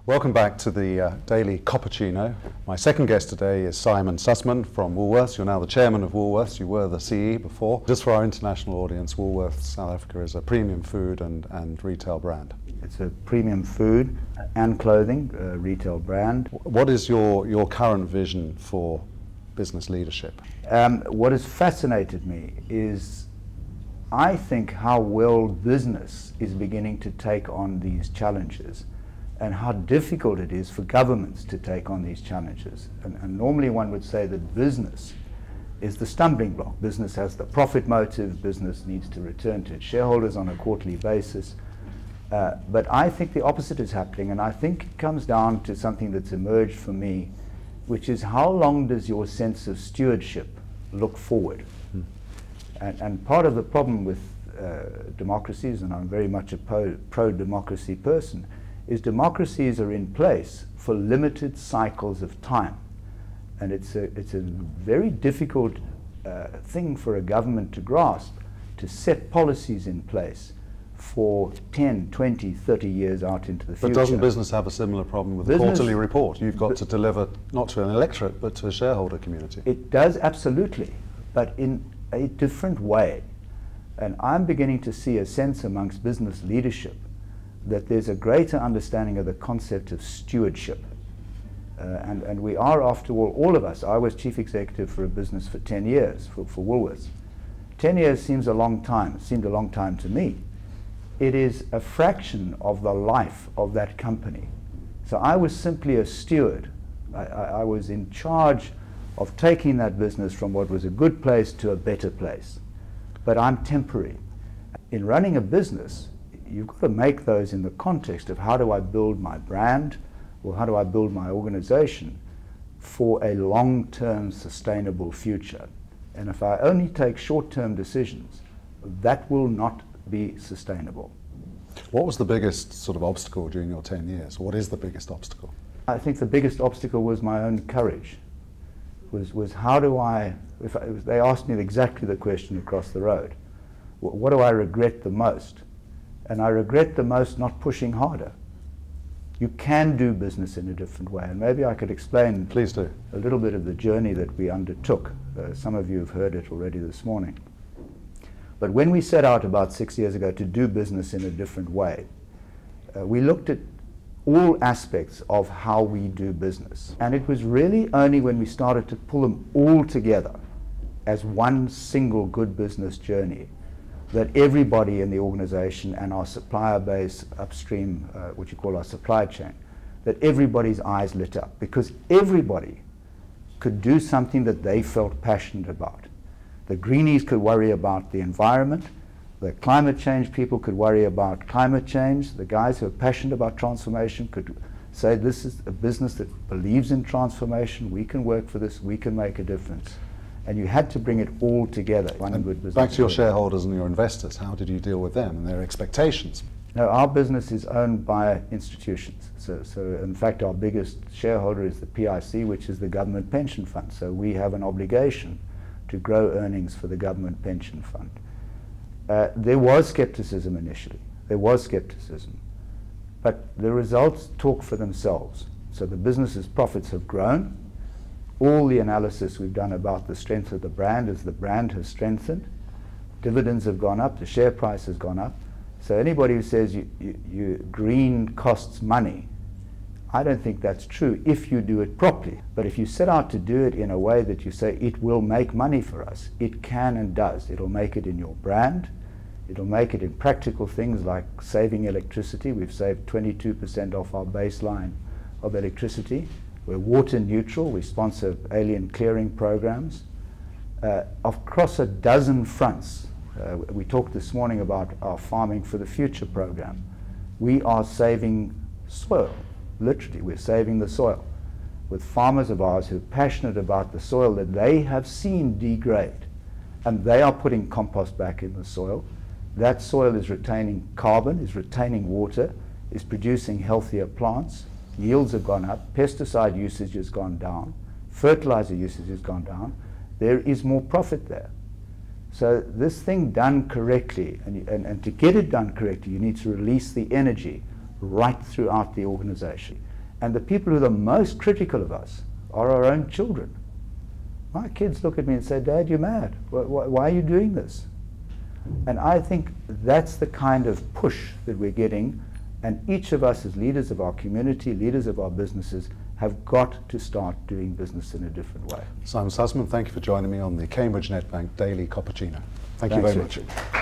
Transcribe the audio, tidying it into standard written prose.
Welcome back to the Daily COPpuccino. My second guest today is Simon Susman from Woolworths. You're now the chairman of Woolworths. You were the CE before. Just for our international audience, Woolworths South Africa is a premium food and retail brand. It's a premium food and clothing retail brand. What is your current vision for business leadership? What has fascinated me is I think how well business is beginning to take on these challenges and how difficult it is for governments to take on these challenges. And normally one would say that business is the stumbling block. Business has the profit motive, business needs to return to its shareholders on a quarterly basis. But I think the opposite is happening, and I think it comes down to something that's emerged for me, which is how long does your sense of stewardship look forward? And part of the problem with democracies, and I'm very much a pro-democracy person, is democracies are in place for limited cycles of time. And it's a very difficult thing for a government to grasp, to set policies in place for 10, 20, 30 years out into the future. But doesn't business have a similar problem with the quarterly report? You've got to deliver not to an electorate, but to a shareholder community. It does, absolutely, but in a different way. And I'm beginning to see a sense amongst business leadership that there's a greater understanding of the concept of stewardship. And we are, after all of us, I was chief executive for a business for 10 years, for Woolworths. 10 years seems a long time, it seemed a long time to me. It is a fraction of the life of that company. So I was simply a steward. I was in charge of taking that business from what was a good place to a better place. But I'm temporary. In running a business, you've got to make those in the context of how do I build my brand, or how do I build my organization for a long-term sustainable future. And if I only take short-term decisions, that will not be sustainable. What was the biggest sort of obstacle during your 10 years? What is the biggest obstacle? I think the biggest obstacle was my own courage. Was how do I, if they asked me exactly the question across the road, what do I regret the most? And I regret the most not pushing harder. You can do business in a different way, and maybe I could explain Please do. A little bit of the journey that we undertook. Some of you have heard it already this morning. But when we set out about 6 years ago to do business in a different way, we looked at all aspects of how we do business. And it was really only when we started to pull them all together as one single good business journey that everybody in the organization and our supplier base upstream, which we call our supply chain, that everybody's eyes lit up, because everybody could do something that they felt passionate about. The greenies could worry about the environment, the climate change people could worry about climate change, the guys who are passionate about transformation could say this is a business that believes in transformation, we can work for this, we can make a difference. And you had to bring it all together. One good business. Back to your shareholders and your investors, how did you deal with them and their expectations? No, our business is owned by institutions. So in fact our biggest shareholder is the PIC, which is the government pension fund. So we have an obligation to grow earnings for the government pension fund. There was skepticism initially. There was skepticism. But the results talk for themselves. So the business's profits have grown. All the analysis we've done about the strength of the brand is the brand has strengthened. Dividends have gone up, the share price has gone up. So anybody who says green costs money, I don't think that's true if you do it properly. But if you set out to do it in a way that you say it will make money for us, it can and does. It'll make it in your brand. It'll make it in practical things like saving electricity. We've saved 22% off our baseline of electricity. We're water neutral. We sponsor alien clearing programs. Across a dozen fronts, we talked this morning about our Farming for the Future program. We are saving soil. Literally, we're saving the soil with farmers of ours who are passionate about the soil that they have seen degrade. And they are putting compost back in the soil. That soil is retaining carbon, is retaining water, is producing healthier plants. Yields have gone up, pesticide usage has gone down, fertilizer usage has gone down. There is more profit there. So this thing done correctly, and to get it done correctly, you need to release the energy right throughout the organization. And the people who are the most critical of us are our own children. My kids look at me and say, "Dad, you're mad. Why are you doing this?" And I think that's the kind of push that we're getting, and each of us as leaders of our community, leaders of our businesses, have got to start doing business in a different way. Simon Susman, thank you for joining me on the Cambridge NetBank Daily COPpuccino. Thank you very much. Richard.